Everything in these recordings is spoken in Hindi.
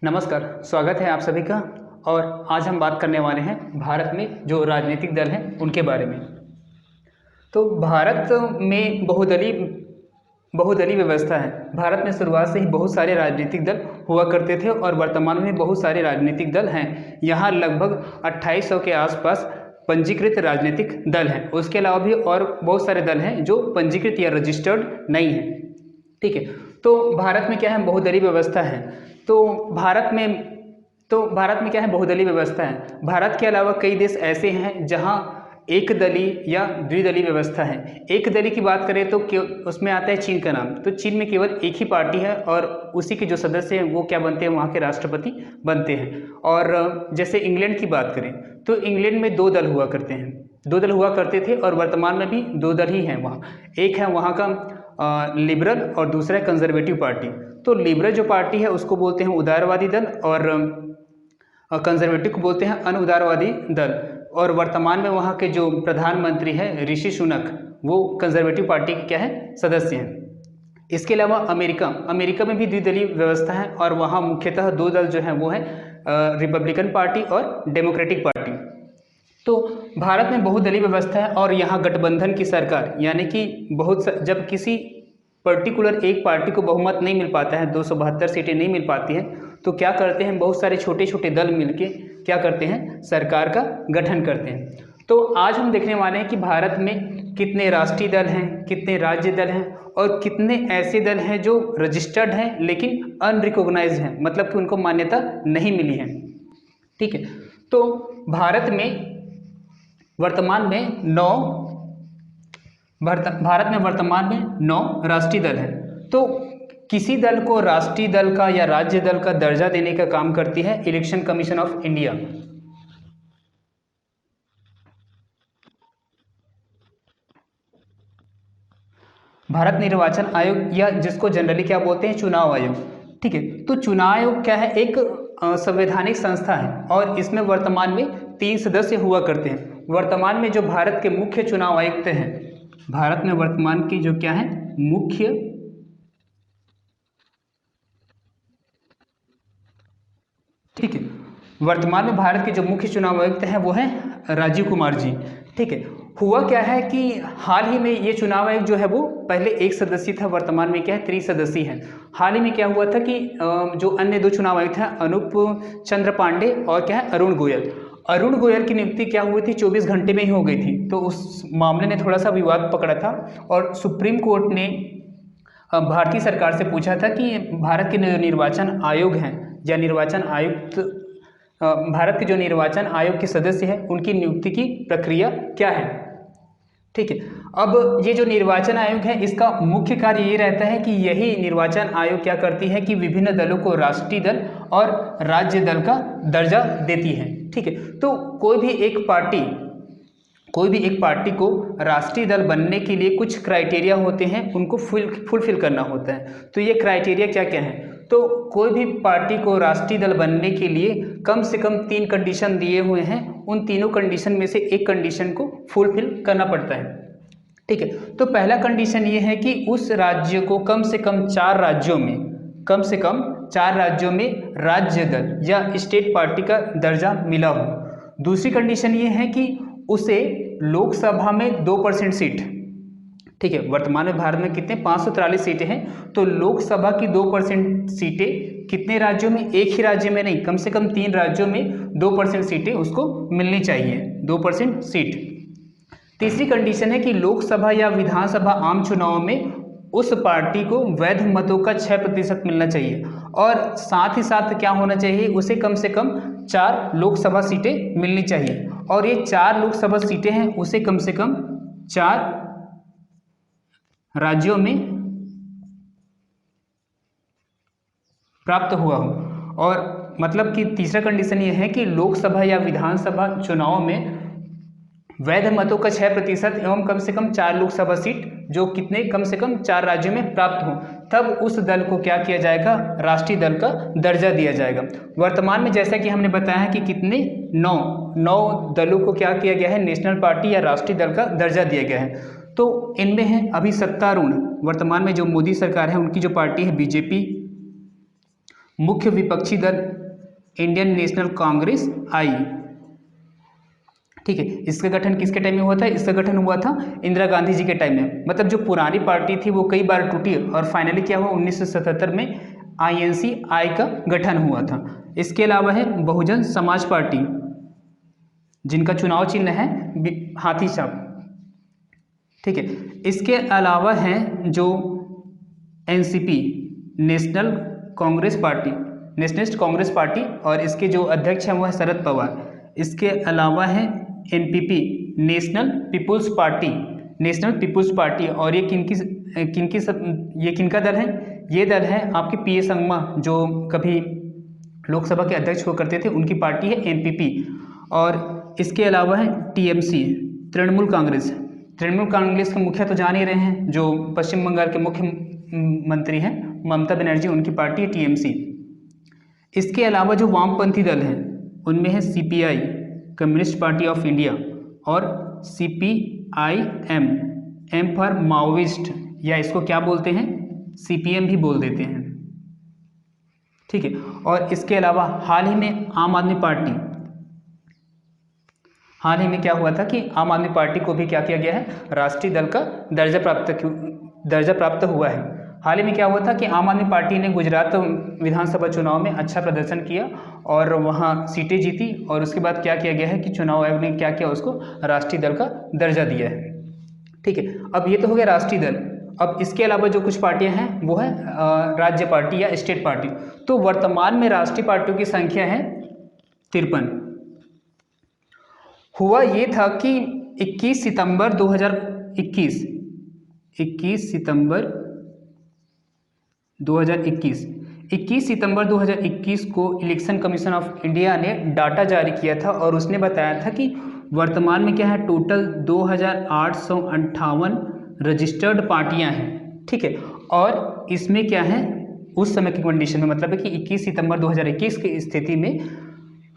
नमस्कार, स्वागत है आप सभी का। और आज हम बात करने वाले हैं भारत में जो राजनीतिक दल हैं उनके बारे में। तो भारत में बहुदलीय व्यवस्था है। भारत में शुरुआत से ही बहुत सारे राजनीतिक दल हुआ करते थे और वर्तमान में बहुत सारे राजनीतिक दल हैं। यहाँ लगभग 2800 के आसपास पंजीकृत राजनीतिक दल हैं। उसके अलावा भी और बहुत सारे दल हैं जो पंजीकृत या रजिस्टर्ड नहीं हैं। ठीक है, तो भारत में क्या है, बहुदलीय व्यवस्था है। भारत में क्या है, बहुदलीय व्यवस्था है। भारत के अलावा कई देश ऐसे हैं जहां एक दलीय या द्विदलीय व्यवस्था है। एक दलीय की बात करें तो उसमें आता है चीन का नाम। तो चीन में केवल एक ही पार्टी है और उसी के जो सदस्य हैं वो क्या बनते हैं, वहाँ के राष्ट्रपति बनते हैं। और जैसे इंग्लैंड की बात करें तो इंग्लैंड में दो दल हुआ करते हैं, दो दल हुआ करते थे और वर्तमान में भी दो दल ही हैं वहाँ। एक है वहाँ का लिबरल और दूसरा है कंजर्वेटिव पार्टी। तो लिबरल जो पार्टी है उसको बोलते हैं उदारवादी दल और कंजर्वेटिव को बोलते हैं अनुदारवादी दल। और वर्तमान में वहाँ के जो प्रधानमंत्री हैं ऋषि सुनक, वो कंजर्वेटिव पार्टी के क्या है, सदस्य हैं। इसके अलावा अमेरिका में भी द्विदलीय व्यवस्था है और वहाँ मुख्यतः दो दल जो हैं वो है रिपब्लिकन पार्टी और डेमोक्रेटिक पार्टी। तो भारत में बहुदलीय व्यवस्था है और यहाँ गठबंधन की सरकार, यानी कि जब किसी पर्टिकुलर एक पार्टी को बहुमत नहीं मिल पाता है, 272 सीटें नहीं मिल पाती हैं, तो क्या करते हैं, बहुत सारे छोटे छोटे दल मिलके क्या करते हैं, सरकार का गठन करते हैं। तो आज हम देखने वाले हैं कि भारत में कितने राष्ट्रीय दल हैं, कितने राज्य दल हैं और कितने ऐसे दल हैं जो रजिस्टर्ड हैं लेकिन अनरिकॉग्नाइज्ड हैं, मतलब कि उनको मान्यता नहीं मिली है। ठीक है, तो भारत में वर्तमान में 9 राष्ट्रीय दल हैं। तो किसी दल को राष्ट्रीय दल का या राज्य दल का दर्जा देने का काम करती है election commission of India. Bharat निर्वाचन आयोग या जिसको जनरली क्या बोलते हैं, चुनाव आयोग। ठीक है, तो चुनाव आयोग क्या है, एक संवैधानिक संस्था है और इसमें वर्तमान में 3 सदस्य हुआ करते हैं। वर्तमान में जो भारत के मुख्य चुनाव आयुक्त हैं, भारत में वर्तमान की जो क्या है, मुख्य ठीक है, वर्तमान में भारत के जो मुख्य चुनाव आयुक्त हैं वो है राजीव कुमार जी। ठीक है, हुआ क्या है कि हाल ही में ये चुनाव आयोग जो है वो पहले एक सदस्यीय था, वर्तमान में क्या है, त्रिसदस्यीय है। हाल ही में क्या हुआ था कि जो अन्य दो चुनाव आयुक्त हैं अनूप चंद्र पांडे और क्या है, अरुण गोयल की नियुक्ति क्या हुई थी, 24 घंटे में ही हो गई थी। तो उस मामले ने थोड़ा सा विवाद पकड़ा था और सुप्रीम कोर्ट ने भारतीय सरकार से पूछा था कि भारत के जो निर्वाचन आयोग हैं या निर्वाचन आयुक्त, भारत के जो निर्वाचन आयोग के सदस्य हैं उनकी नियुक्ति की प्रक्रिया क्या है। ठीक है, अब ये जो निर्वाचन आयोग है इसका मुख्य कार्य ये रहता है कि यही निर्वाचन आयोग क्या करती है कि विभिन्न दलों को राष्ट्रीय दल और राज्य दल का दर्जा देती है। ठीक है, तो कोई भी एक पार्टी को राष्ट्रीय दल बनने के लिए कुछ क्राइटेरिया होते हैं, उनको फुलफिल करना होता है। तो ये क्राइटेरिया क्या क्या है, तो कोई भी पार्टी को राष्ट्रीय दल बनने के लिए कम से कम 3 कंडीशन दिए हुए हैं। उन तीनों कंडीशन में से एक कंडीशन को फुलफिल करना पड़ता है। ठीक है, तो पहला कंडीशन ये है कि उस राज्य को कम से कम 4 राज्यों में राज्य दल या स्टेट पार्टी का दर्जा मिला हो। दूसरी कंडीशन ये है कि उसे लोकसभा में 2% सीट, ठीक है, वर्तमान में भारत में कितने 543 सीटें हैं, तो लोकसभा की 2% सीटें कितने राज्यों में, एक ही राज्य में नहीं, कम से कम 3 राज्यों में 2% सीटें उसको मिलनी चाहिए, 2% सीट। तीसरी कंडीशन है कि लोकसभा या विधानसभा आम चुनाव में उस पार्टी को वैध मतों का 6% मिलना चाहिए और साथ ही साथ क्या होना चाहिए, उसे कम से कम 4 लोकसभा सीटें मिलनी चाहिए और ये 4 लोकसभा सीटें हैं उसे कम से कम 4 राज्यों में प्राप्त हुआ हो। और मतलब कि तीसरा कंडीशन ये है कि लोकसभा या विधानसभा चुनाव में वैध मतों का 6% एवं कम से कम 4 लोकसभा सीट जो कितने, कम से कम 4 राज्यों में प्राप्त हो, तब उस दल को क्या किया जाएगा, राष्ट्रीय दल का दर्जा दिया जाएगा। वर्तमान में जैसा कि हमने बताया कि कितने 9 दलों को क्या किया गया है, नेशनल पार्टी या राष्ट्रीय दल का दर्जा दिया गया है। तो इनमें है अभी सत्तारूढ़, वर्तमान में जो मोदी सरकार है उनकी जो पार्टी है बीजेपी, मुख्य विपक्षी दल इंडियन नेशनल कांग्रेस आई। ठीक है, इसका गठन किसके टाइम में हुआ था? इसका गठन हुआ था इंदिरा गांधी जी के टाइम में। मतलब जो पुरानी पार्टी थी वो कई बार टूटी और फाइनली क्या हुआ, 1977 में INC का गठन हुआ था। इसके अलावा है बहुजन समाज पार्टी, जिनका चुनाव चिन्ह है हाथी छाप। ठीक है, इसके अलावा है जो NCP national Congress party, nationalist Congress party, और इसके जो अध्यक्ष हैं वो है शरद पवार। इसके अलावा है NPP National People's Party, National People's Party, और ये ये किनका दल है? ये दल है आपके PS संगमा, जो कभी लोकसभा के अध्यक्ष हुआ करते थे, उनकी पार्टी है NPP। और इसके अलावा है TMC तृणमूल कांग्रेस। तृणमूल कांग्रेस के मुखिया तो जान ही रहे हैं, जो पश्चिम बंगाल के मुख्यमंत्री हैं ममता बनर्जी, उनकी पार्टी है TMC। इसके अलावा जो वामपंथी दल हैं उनमें है CPI communist party of India, और CPIM, M फॉर माओविस्ट, या इसको क्या बोलते हैं, CPM भी बोल देते हैं। ठीक है, और इसके अलावा हाल ही में आम आदमी पार्टी, हाल ही में क्या हुआ था कि आम आदमी पार्टी को भी क्या किया गया है, राष्ट्रीय दल का दर्जा प्राप्त हुआ है। हाल ही में क्या हुआ था कि आम आदमी पार्टी ने गुजरात विधानसभा चुनाव में अच्छा प्रदर्शन किया और वहाँ सीटें जीती, और उसके बाद क्या किया गया है कि चुनाव आयोग ने क्या किया, उसको राष्ट्रीय दल का दर्जा दिया है। ठीक है, अब ये तो हो गया राष्ट्रीय दल। अब इसके अलावा जो कुछ पार्टियां हैं वो है राज्य पार्टी या स्टेट पार्टी। तो वर्तमान में राष्ट्रीय पार्टियों की संख्या है 53। हुआ ये था कि 21 सितंबर 2021 को इलेक्शन कमीशन ऑफ इंडिया ने डाटा जारी किया था, और उसने बताया था कि वर्तमान में क्या है, टोटल 2858 रजिस्टर्ड पार्टियां हैं। ठीक है, और इसमें क्या है, उस समय की कंडीशन में मतलब है कि 21 सितंबर 2021 की स्थिति में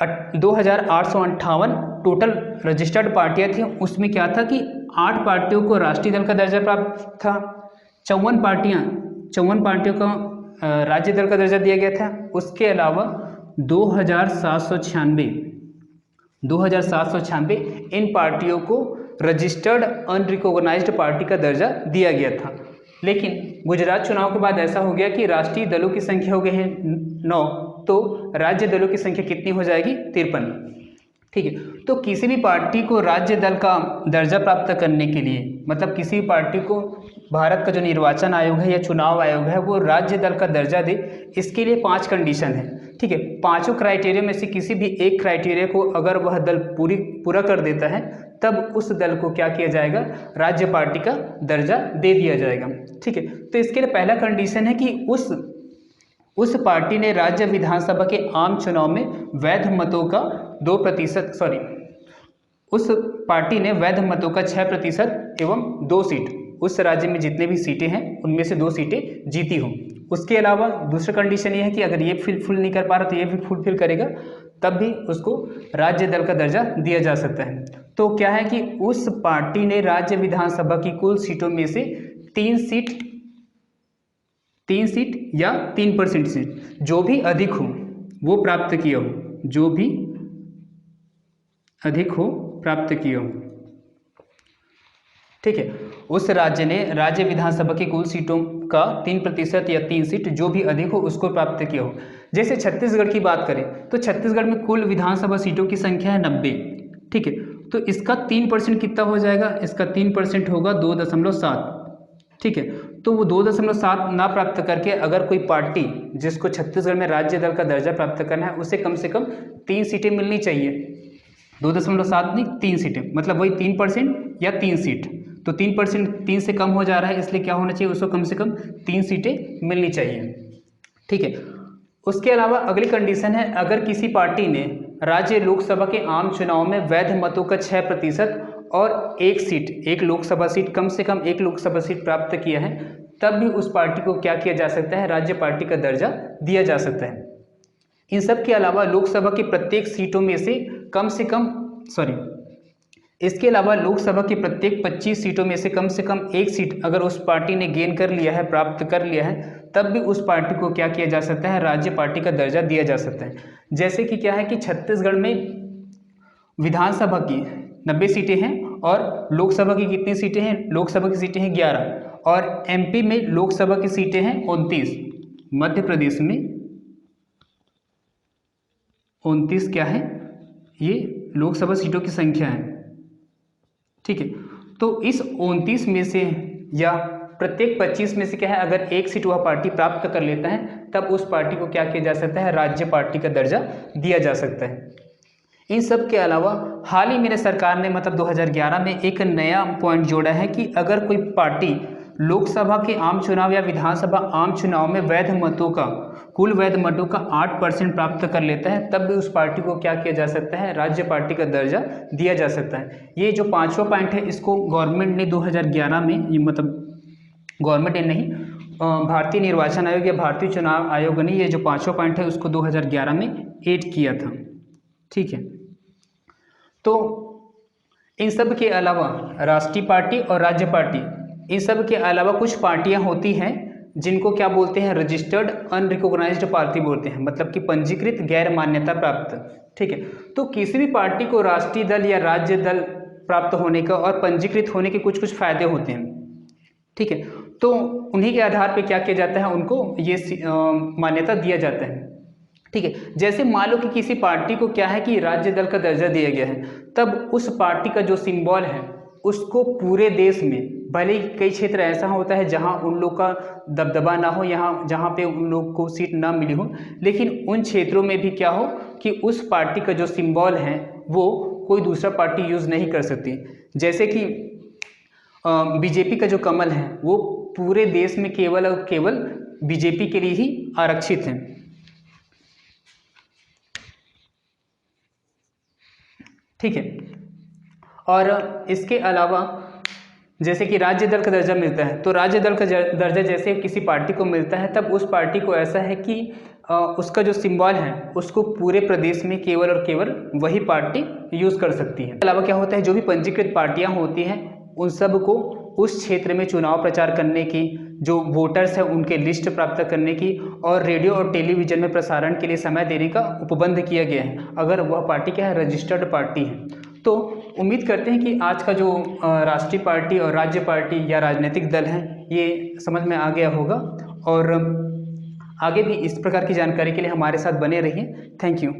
2858 टोटल रजिस्टर्ड पार्टियां थी। उसमें क्या था कि 8 पार्टियों को राष्ट्रीय दल का दर्जा प्राप्त था, 54 पार्टियों को राज्य दल का दर्जा दिया गया था। उसके अलावा 2796 इन पार्टियों को रजिस्टर्ड अनरिकॉग्नाइज्ड पार्टी का दर्जा दिया गया था। लेकिन गुजरात चुनाव के बाद ऐसा हो गया कि राष्ट्रीय दलों की संख्या हो गई है 9, तो राज्य दलों की संख्या कितनी हो जाएगी, 53। ठीक है, तो किसी भी पार्टी को राज्य दल का दर्जा प्राप्त करने के लिए, मतलब किसी भी पार्टी को भारत का जो निर्वाचन आयोग है या चुनाव आयोग है वो राज्य दल का दर्जा दे, इसके लिए 5 कंडीशन है। ठीक है, 5 क्राइटेरिया में से किसी भी एक क्राइटेरिया को अगर वह दल पूरा कर देता है, तब उस दल को क्या किया जाएगा, राज्य पार्टी का दर्जा दे दिया जाएगा। ठीक है, तो इसके लिए पहला कंडीशन है कि उस पार्टी ने राज्य विधानसभा के आम चुनाव में वैध मतों का 2%, उस पार्टी ने वैध मतों का 6% एवं 2 सीट, उस राज्य में जितने भी सीटें हैं उनमें से 2 सीटें जीती हों। उसके अलावा दूसरा कंडीशन ये है कि अगर ये फुल नहीं कर पा रहा तो ये भी फुलफिल करेगा, तब भी उसको राज्य दल का दर्जा दिया जा सकता है। तो क्या है कि उस पार्टी ने राज्य विधानसभा की कुल सीटों में से 3 सीट या 3% सीट, जो भी अधिक हो वो प्राप्त किया हो, जो भी अधिक हो प्राप्त किया हो। ठीक है, उस राज्य ने राज्य विधानसभा की कुल सीटों का 3% या 3 सीट जो भी अधिक हो उसको प्राप्त किया हो। जैसे छत्तीसगढ़ की बात करें तो छत्तीसगढ़ में कुल विधानसभा सीटों की संख्या है 90। ठीक है, तो इसका 3% कितना हो जाएगा, इसका 3% होगा 2.7। ठीक है, तो वो 2.7 ना प्राप्त करके अगर कोई पार्टी जिसको छत्तीसगढ़ में राज्य दल का दर्जा प्राप्त करना है उसे कम से कम 3 सीटें मिलनी चाहिए। 2.7 नहीं, 3 सीटें, मतलब वही 3% या 3 सीट। तो 3% 3 से कम हो जा रहा है, इसलिए क्या होना चाहिए, उसको कम से कम 3 सीटें मिलनी चाहिए। ठीक है, उसके अलावा अगली कंडीशन है, अगर किसी पार्टी ने राज्य लोकसभा के आम चुनाव में वैध मतों का 6% और एक लोकसभा सीट, कम से कम एक लोकसभा सीट प्राप्त किया है, तब भी उस पार्टी को क्या किया जा सकता है, राज्य पार्टी का दर्जा दिया जा सकता है। इन सब के अलावा लोकसभा की प्रत्येक सीटों में से इसके अलावा लोकसभा की प्रत्येक 25 सीटों में से कम एक सीट अगर उस पार्टी ने गेन कर लिया है, प्राप्त कर लिया है, तब भी उस पार्टी को क्या किया जा सकता है, राज्य पार्टी का दर्जा दिया जा सकता है। जैसे कि क्या है कि छत्तीसगढ़ में विधानसभा की 90 सीटें हैं और लोकसभा की कितनी सीटें हैं, लोकसभा की सीटें हैं 11 और एमपी में लोकसभा की सीटें हैं 29, मध्य प्रदेश में 29 क्या है, ये लोकसभा सीटों की संख्या है। ठीक है, तो इस 29 में से या प्रत्येक 25 में से क्या है, अगर एक सीट वह पार्टी प्राप्त कर लेता है तब उस पार्टी को क्या किया जा सकता है, राज्य पार्टी का दर्जा दिया जा सकता है। इन सब के अलावा हाल ही मेरे सरकार ने मतलब 2011 में एक नया पॉइंट जोड़ा है कि अगर कोई पार्टी लोकसभा के आम चुनाव या विधानसभा आम चुनाव में वैध मतों का कुल वैध मतों का 8% प्राप्त कर लेता है तब भी उस पार्टी को क्या किया जा सकता है, राज्य पार्टी का दर्जा दिया जा सकता है। ये जो 5वां पॉइंट है इसको गवर्नमेंट ने 2011 में, ये मतलब गवर्नमेंट ने नहीं, भारतीय निर्वाचन आयोग या भारतीय चुनाव आयोग ने ये जो 5वां पॉइंट है उसको 2011 में ऐड किया था। ठीक है, तो इन सब के अलावा राष्ट्रीय पार्टी और राज्य पार्टी, इन सब के अलावा कुछ पार्टियां होती हैं जिनको क्या बोलते हैं, रजिस्टर्ड अनरिकॉग्नाइज्ड पार्टी बोलते हैं, मतलब कि पंजीकृत गैर मान्यता प्राप्त। ठीक है, तो किसी भी पार्टी को राष्ट्रीय दल या राज्य दल प्राप्त होने का और पंजीकृत होने के कुछ कुछ फायदे होते हैं। ठीक है, तो उन्हीं के आधार पर क्या किया जाता है, उनको ये मान्यता दिया जाता है। ठीक है, जैसे मान लो कि किसी पार्टी को क्या है कि राज्य दल का दर्जा दिया गया है, तब उस पार्टी का जो सिंबल है उसको पूरे देश में, भले ही कई क्षेत्र ऐसा होता है जहां उन लोग का दबदबा ना हो, यहाँ जहां पे उन लोग को सीट ना मिली हो, लेकिन उन क्षेत्रों में भी क्या हो कि उस पार्टी का जो सिंबल है वो कोई दूसरा पार्टी यूज़ नहीं कर सकती। जैसे कि बीजेपी का जो कमल है वो पूरे देश में केवल और केवल बीजेपी के लिए ही आरक्षित है। ठीक है, और इसके अलावा जैसे कि राज्य दल का दर्जा मिलता है, तो राज्य दल का दर्जा जैसे किसी पार्टी को मिलता है तब उस पार्टी को ऐसा है कि उसका जो सिंबल है उसको पूरे प्रदेश में केवल और केवल वही पार्टी यूज़ कर सकती है। इसके अलावा क्या होता है, जो भी पंजीकृत पार्टियां होती हैं उन सब को उस क्षेत्र में चुनाव प्रचार करने की, जो वोटर्स हैं उनके लिस्ट प्राप्त करने की और रेडियो और टेलीविज़न में प्रसारण के लिए समय देने का उपबंध किया गया है, अगर वह पार्टी क्या है, रजिस्टर्ड पार्टी है। तो उम्मीद करते हैं कि आज का जो राष्ट्रीय पार्टी और राज्य पार्टी या राजनीतिक दल है ये समझ में आ गया होगा, और आगे भी इस प्रकार की जानकारी के लिए हमारे साथ बने रहिए। Thank you.